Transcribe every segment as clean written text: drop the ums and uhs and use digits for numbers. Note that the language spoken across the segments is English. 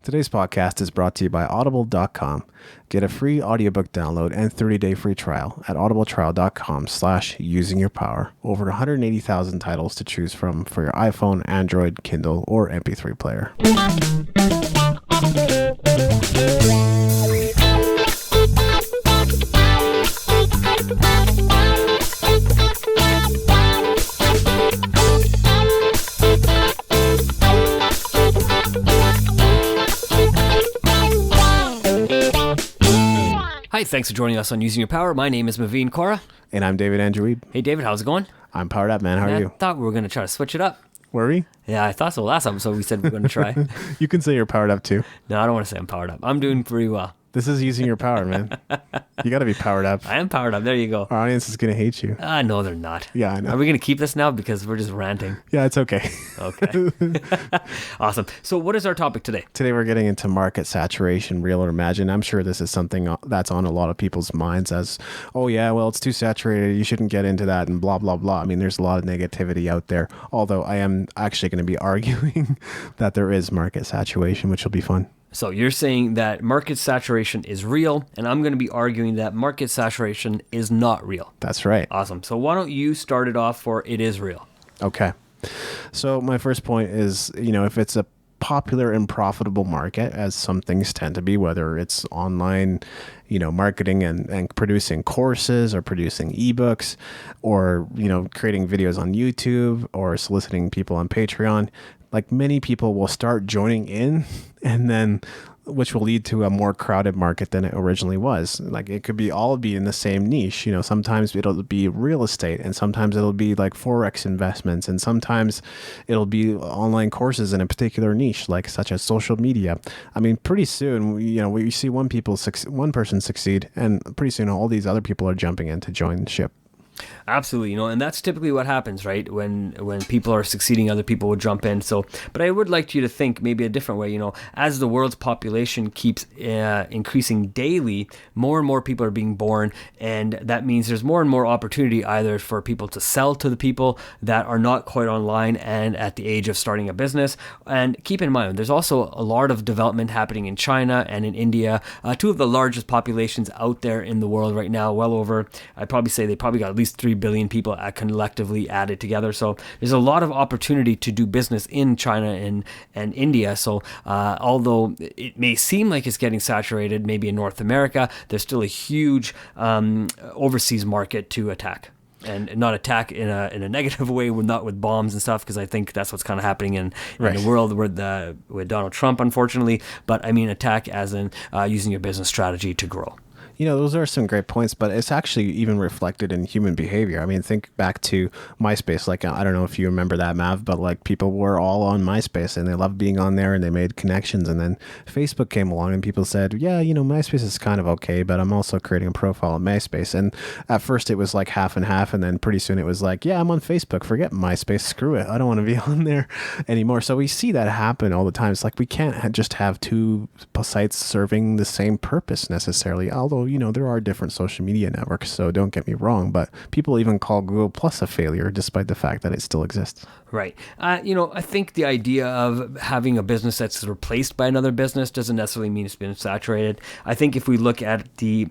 Today's podcast is brought to you by Audible.com. Get a free audiobook download and 30-day free trial at audibletrial.com/usingyourpower. Over 180,000 titles to choose from for your iPhone, Android, Kindle, or MP3 player. Hi, thanks for joining us on Using Your Power. My name is Maveen, Kaura. And I'm David Andrew Wiebe. Hey, David, how's it going? I'm powered up, man. How are you? I thought we were going to try to switch it up. Were we? Yeah, I thought so last episode. We said we were going to try. You can say you're powered up too. No, I don't want to say I'm powered up. I'm doing pretty well. This is using your power, man. You got to be powered up. I am powered up. There you go. Our audience is going to hate you. No, they're not. Yeah, I know. Are we going to keep this now because we're just ranting? Yeah, it's okay. Okay. Awesome. So what is our topic today? Today we're getting into market saturation, real or imagined. I'm sure this is something that's on a lot of people's minds as, oh yeah, well, it's too saturated. You shouldn't get into that and blah, blah, blah. I mean, there's a lot of negativity out there. Although I am actually going to be arguing that there is market saturation, which will be fun. So you're saying that market saturation is real, and I'm going to be arguing that market saturation is not real. That's right. Awesome. So why don't you start it off for it is real? Okay. So my first point is, if it's a popular and profitable market, as some things tend to be, whether it's online, marketing and producing courses or producing ebooks or, creating videos on YouTube or soliciting people on Patreon, like many people will start joining in and then which will lead to a more crowded market than it originally was. Like it could be all be in the same niche. Sometimes it'll be real estate and sometimes it'll be like Forex investments and sometimes it'll be online courses in a particular niche, like such as social media. I mean, pretty soon, we see one person succeed and pretty soon all these other people are jumping in to join the ship. Absolutely, and that's typically what happens, right? When people are succeeding, other people will jump in. So, but I would like you to think maybe a different way. As the world's population keeps increasing daily, more and more people are being born, and that means there's more and more opportunity either for people to sell to the people that are not quite online and at the age of starting a business. And keep in mind, there's also a lot of development happening in China and in India, two of the largest populations out there in the world right now. Well over, I'd probably say they probably got at least 3 billion people collectively added together. So there's a lot of opportunity to do business in China and India. So although it may seem like it's getting saturated, maybe in North America, there's still a huge overseas market to attack. And not attack in a negative way, not with bombs and stuff, because I think that's what's kind of happening in the world with Donald Trump, unfortunately. But I mean attack as in using your business strategy to grow. Those are some great points, but it's actually even reflected in human behavior. I mean, think back to MySpace. Like, I don't know if you remember that, Mav, but like people were all on MySpace and they loved being on there and they made connections. And then Facebook came along and people said, yeah, MySpace is kind of okay, but I'm also creating a profile on MySpace. And at first it was like half and half. And then pretty soon it was like, yeah, I'm on Facebook. Forget MySpace. Screw it. I don't want to be on there anymore. So we see that happen all the time. It's like we can't just have two sites serving the same purpose necessarily, although there are different social media networks, so don't get me wrong, but people even call Google Plus a failure despite the fact that it still exists. Right. I think the idea of having a business that's replaced by another business doesn't necessarily mean it's been saturated. I think if we look at the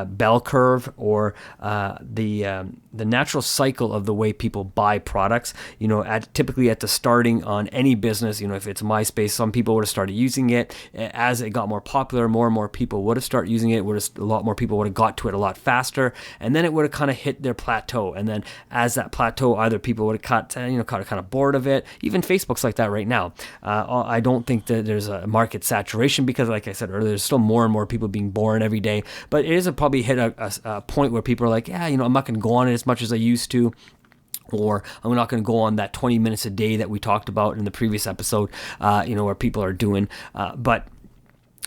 bell curve or the natural cycle of the way people buy products, typically at the starting on any business, if it's MySpace, some people would have started using it. As it got more popular, more and more people would have started using it. A lot more people would have got to it a lot faster, and then it would have kind of hit their plateau. And then as that plateau, either people would have caught kind of bored of it. Even Facebook's like that right now. I don't think that there's a market saturation because, like I said earlier, there's still more and more people being born every day. But it is probably hit a point where people are like, yeah, I'm not going to go on it as much as I used to. Or I'm not going to go on that 20 minutes a day that we talked about in the previous episode, where people are doing. But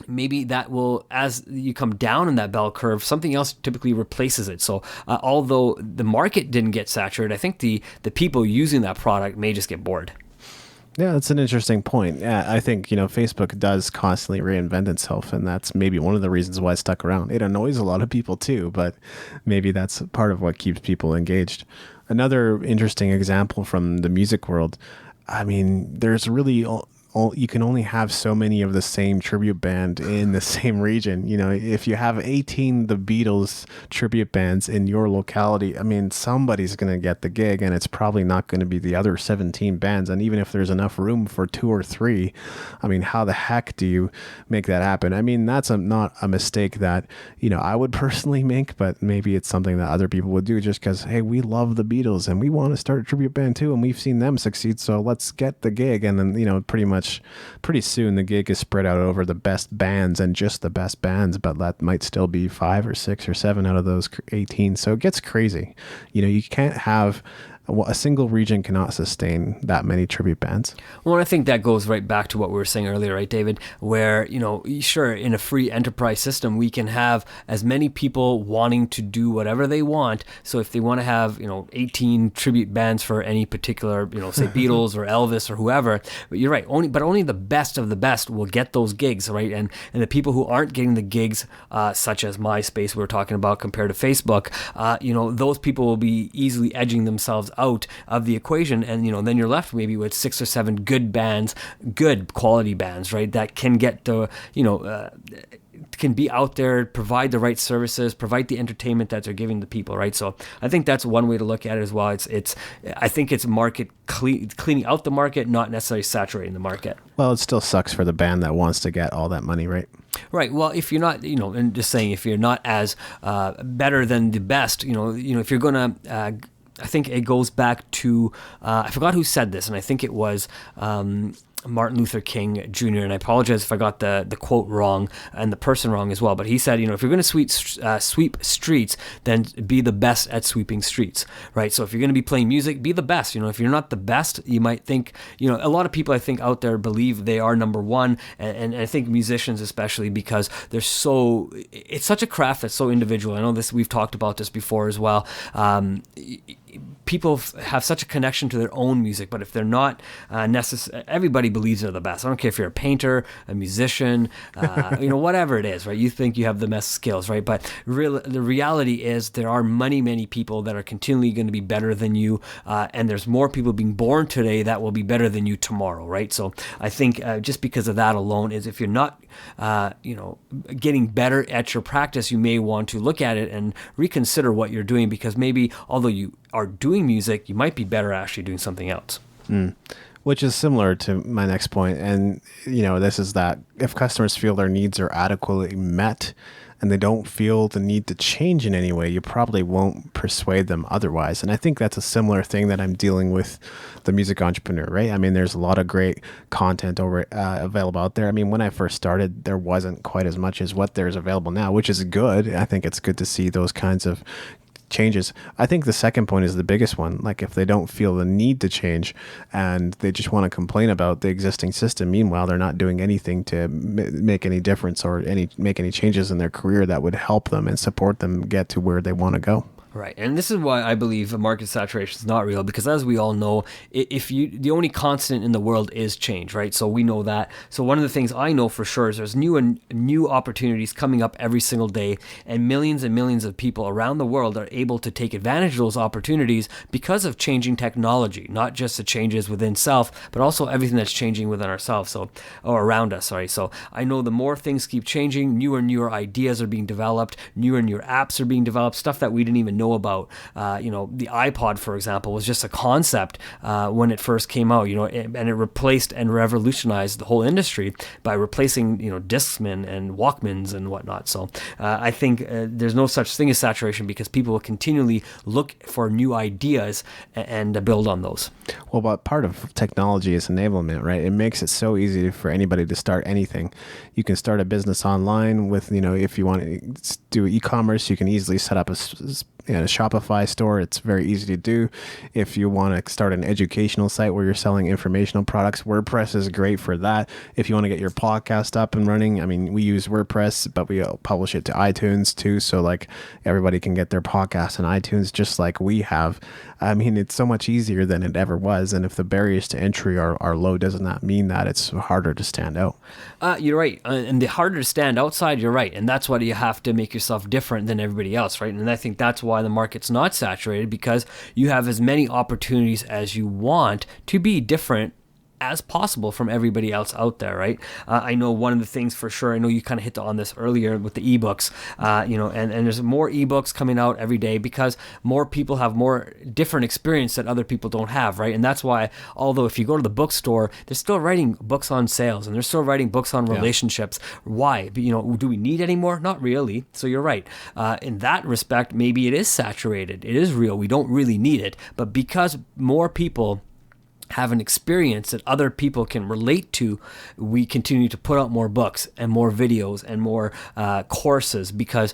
maybe that will, as you come down in that bell curve, something else typically replaces it. So although the market didn't get saturated, I think the people using that product may just get bored. Yeah, that's an interesting point. Yeah, I think, Facebook does constantly reinvent itself, and that's maybe one of the reasons why it stuck around. It annoys a lot of people too, but maybe that's part of what keeps people engaged. Another interesting example from the music world, I mean, there's really you can only have so many of the same tribute band in the same region. You know, if you have 18 the Beatles tribute bands in your locality, I mean, somebody's going to get the gig, and it's probably not going to be the other 17 bands. And even if there's enough room for 2 or 3, I mean, how the heck do you make that happen? I mean, that's not a mistake that, you know, I would personally make, but maybe it's something that other people would do just because, hey, we love the Beatles and we want to start a tribute band too, and we've seen them succeed, so let's get the gig. And then, you know, pretty soon the gig is spread out over the best bands and just the best bands, but that might still be 5 or 6 or 7 out of those 18. So it gets crazy. You know, you can't have a single region cannot sustain that many tribute bands. Well, I think that goes right back to what we were saying earlier, right, David? Where, you know, sure, in a free enterprise system, we can have as many people wanting to do whatever they want. So if they want to have, you know, 18 tribute bands for any particular, you know, say Beatles or Elvis or whoever, but you're right, only the best of the best will get those gigs, right? And the people who aren't getting the gigs, such as MySpace we were talking about compared to Facebook, you know, those people will be easily edging themselves out of the equation, and you know, then you're left maybe with 6 or 7 good bands, good quality bands, right, that can get the, you know, can be out there, provide the right services, provide the entertainment that they're giving the people, right? So I think that's one way to look at it as well. I think it's market cleaning out the market, not necessarily saturating the market. Well, it still sucks for the band that wants to get all that money, right? Right. Well, if you're not, you know, and just saying, if you're not as better than the best, you know, if you're gonna I think it goes back to, I forgot who said this, and I think it was Martin Luther King Jr., and I apologize if I got the quote wrong and the person wrong as well, but he said, you know, if you're going to sweep streets, then be the best at sweeping streets, right? So if you're going to be playing music, be the best. You know, if you're not the best, you might think, you know, a lot of people I think out there believe they are number one, and I think musicians especially, because it's such a craft that's so individual. I know this, we've talked about this before as well. People have such a connection to their own music, but if they're not everybody believes they're the best. I don't care if you're a painter, a musician, you know, whatever it is, right? You think you have the best skills, right? But the reality is there are many people that are continually going to be better than you, and there's more people being born today that will be better than you tomorrow, right? So I think just because of that alone is, if you're not, you know, getting better at your practice, you may want to look at it and reconsider what you're doing, because maybe although you are doing music, you might be better actually doing something else. Which is similar to my next point. And, you know, this is that if customers feel their needs are adequately met and they don't feel the need to change in any way, you probably won't persuade them otherwise. And I think that's a similar thing that I'm dealing with the music entrepreneur, right? I mean, there's a lot of great content available out there. I mean, when I first started, there wasn't quite as much as what there's available now, which is good. I think it's good to see those kinds of changes. I think the second point is the biggest one. Like, if they don't feel the need to change and they just want to complain about the existing system, meanwhile they're not doing anything to make any difference or make any changes in their career that would help them and support them get to where they want to go. Right, and this is why I believe market saturation is not real, because as we all know, the only constant in the world is change, right? So we know that. So one of the things I know for sure is there's new opportunities coming up every single day, and millions of people around the world are able to take advantage of those opportunities because of changing technology, not just the changes within self, but also everything that's changing within ourselves, or around us, sorry. So I know the more things keep changing, newer ideas are being developed, newer apps are being developed, stuff that we didn't even know about. You know, the iPod, for example, was just a concept when it first came out, you know, and it replaced and revolutionized the whole industry by replacing, you know, Discman and Walkmans and whatnot. So I think there's no such thing as saturation, because people will continually look for new ideas and build on those. Well, but part of technology is enablement, right? It makes it so easy for anybody to start anything. You can start a business online with, you know, if you want to do e-commerce, you can easily set up a Shopify store. It's very easy to do. If you want to start an educational site where you're selling informational products, WordPress is great for that. If you want to get your podcast up and running, I mean, we use WordPress, but we publish it to iTunes too. So like everybody can get their podcast on iTunes just like we have. I mean, it's so much easier than it ever was. And if the barriers to entry are low, doesn't that mean that it's harder to stand out? You're right. And the harder to stand outside, you're right. And that's why you have to make yourself different than everybody else, right? And I think that's why the market's not saturated, because you have as many opportunities as you want to be different as possible from everybody else out there, right? I know one of the things for sure, I know you kind of hit on this earlier with the ebooks, and there's more ebooks coming out every day because more people have more different experience that other people don't have, right? And that's why, although if you go to the bookstore, they're still writing books on sales and they're still writing books on relationships. Why? Do we need any more? Not really. So you're right. In that respect, maybe it is saturated. It is real. We don't really need it. But because more people have an experience that other people can relate to, we continue to put out more books and more videos and more courses because,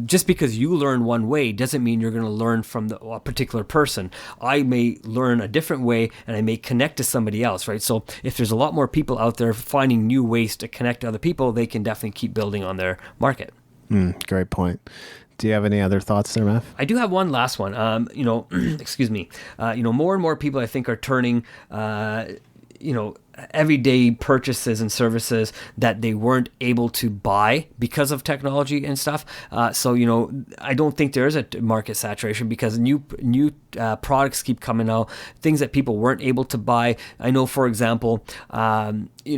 just because you learn one way doesn't mean you're going to learn from a particular person. I may learn a different way and I may connect to somebody else, right? So if there's a lot more people out there finding new ways to connect to other people, they can definitely keep building on their market. Great point. Do you have any other thoughts there, Matt? I do have one last one. Excuse me. More and more people I think are turning, everyday purchases and services that they weren't able to buy because of technology and stuff. So I don't think there is a market saturation because new products keep coming out, things that people weren't able to buy. I know, for example,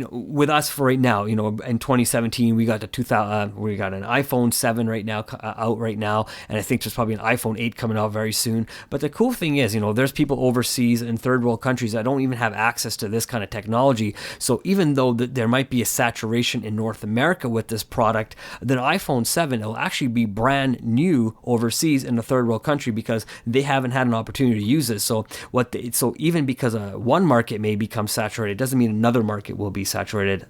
with us for right now, in 2017 we got we got an iPhone 7 right now out right now, and I think there's probably an iPhone 8 coming out very soon. But the cool thing is, there's people overseas in third world countries that don't even have access to this kind of technology. So even though there might be a saturation in North America with this product, the iPhone 7 will actually be brand new overseas in a third world country because they haven't had an opportunity to use it. So even because one market may become saturated, doesn't mean another market will be saturated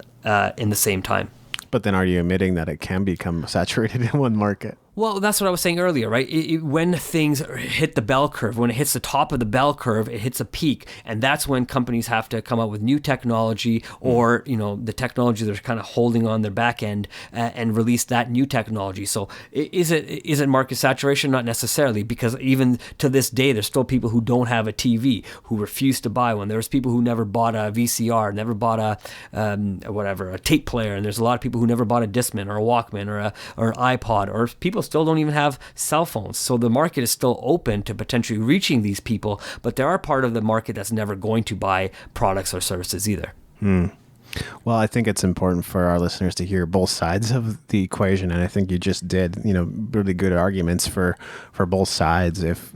in the same time. But then are you admitting that it can become saturated in one market? Well, that's what I was saying earlier, right? When things hit the bell curve, when it hits the top of the bell curve, it hits a peak. And that's when companies have to come up with new technology or, the technology they're kind of holding on their back end and release that new technology. So is it market saturation? Not necessarily, because even to this day, there's still people who don't have a TV, who refuse to buy one. There's people who never bought a VCR, never bought a tape player. And there's a lot of people who never bought a Discman or a Walkman or an iPod, or people still don't even have cell phones. So the market is still open to potentially reaching these people, but there are part of the market that's never going to buy products or services either. Well, I think it's important for our listeners to hear both sides of the equation, and I think you just did, really good arguments for both sides. If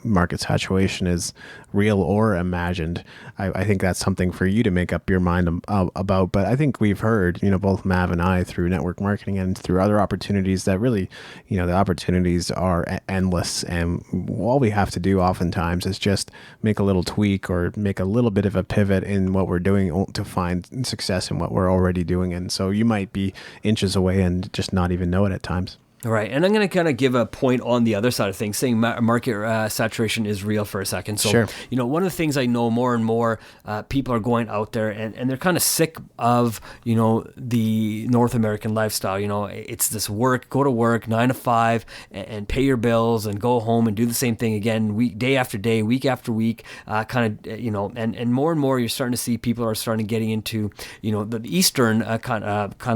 market saturation is real or imagined, I think that's something for you to make up your mind about. But I think we've heard, both Mav and I, through network marketing and through other opportunities, that really, the opportunities are endless, and all we have to do oftentimes is just make a little tweak or make a little bit of a pivot in what we're doing to find success in what we're already doing. And so you might be inches away and just not even know it at times. Right. And I'm going to kind of give a point on the other side of things, saying market saturation is real for a second. So, sure. One of the things I know more and more people are going out there and they're kind of sick of, the North American lifestyle. It's this go to work 9 to 5 and pay your bills and go home and do the same thing again, day after day, week after week, and more you're starting to see people are starting getting into, the Eastern kind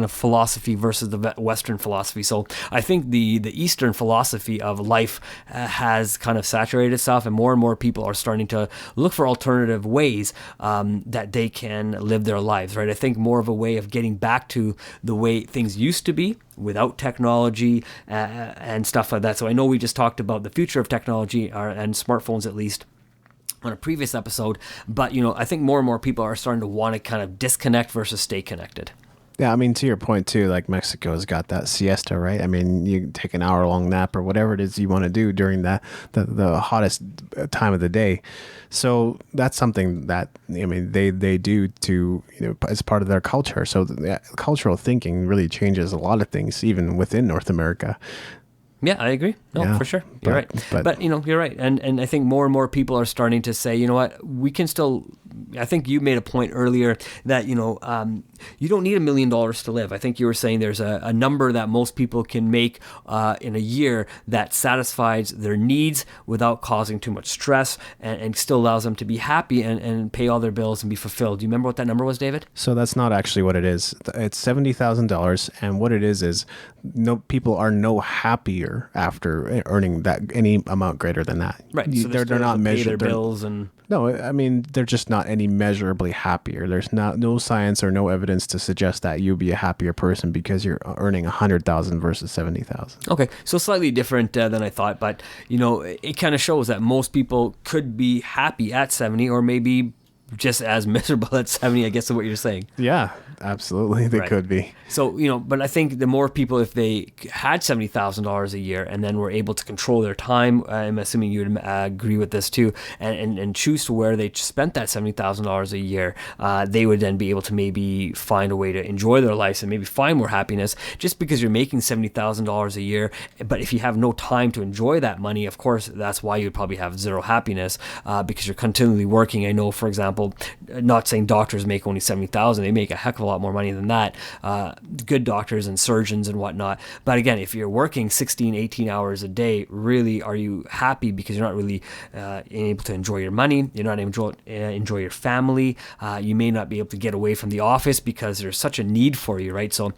of philosophy versus the Western philosophy. So I think the Eastern philosophy of life has kind of saturated itself, and more people are starting to look for alternative ways that they can live their lives, right? I think more of a way of getting back to the way things used to be without technology and stuff like that. So I know we just talked about the future of technology and smartphones, at least, on a previous episode, but I think more and more people are starting to want to kind of disconnect versus stay connected. Yeah, I mean, to your point too, like Mexico's got that siesta, right? I mean, you take an hour-long nap or whatever it is you want to do during the hottest time of the day. So that's something that, they do to, as part of their culture. So the cultural thinking really changes a lot of things, even within North America. Yeah, I agree. No, yeah, for sure. You're right. But you're right. And I think more and more people are starting to say, we can still, I think you made a point earlier that, you don't need $1 million to live. I think you were saying there's a number that most people can make in a year that satisfies their needs without causing too much stress and still allows them to be happy and pay all their bills and be fulfilled. Do you remember what that number was, David? So that's not actually what it is. It's $70,000. And what it is no people are no happier happier after earning that any amount greater than that. Right. You- So they're not pay measured. their bills and No, I mean they're just not any measurably happier. There's no science or no evidence to suggest that you'll be a happier person because you're earning 100,000 versus 70,000. okay, so slightly different than I thought, but it kind of shows that most people could be happy at 70, or maybe just as miserable at 70, I guess is what you're saying. Yeah, absolutely, they Right. could be. So, but I think the more people, if they had $70,000 a year and then were able to control their time, I'm assuming you would agree with this too, and choose to where they spent that $70,000 a year, they would then be able to maybe find a way to enjoy their lives and maybe find more happiness. Just because you're making $70,000 a year, but if you have no time to enjoy that money, of course, that's why you'd probably have zero happiness, because you're continually working. I know, for example, not saying doctors make only 70,000, they make a heck of a lot more money than that. Good doctors and surgeons and whatnot. But again, if you're working 16, 18 hours a day, really, are you happy? Because you're not really able to enjoy your money. You're not able to enjoy your family. You may not be able to get away from the office because there's such a need for you, right? So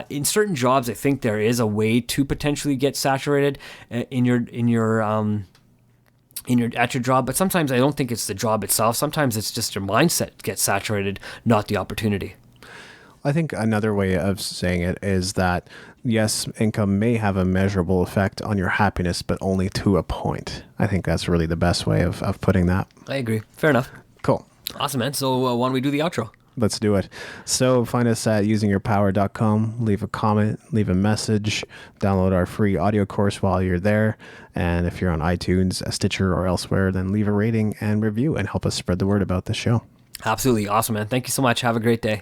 in certain jobs, I think there is a way to potentially get saturated in your at your job, but sometimes I don't think it's the job itself. Sometimes it's just your mindset gets saturated, not the opportunity. I think another way of saying it is that, yes, income may have a measurable effect on your happiness, but only to a point. I think that's really the best way of putting that. I agree. Fair enough. Cool. Awesome, man. So why don't we do the outro? Let's do it. So find us at usingyourpower.com. Leave a comment, leave a message, download our free audio course while you're there. And if you're on iTunes, Stitcher, or elsewhere, then leave a rating and review and help us spread the word about the show. Absolutely. Awesome, man. Thank you so much. Have a great day.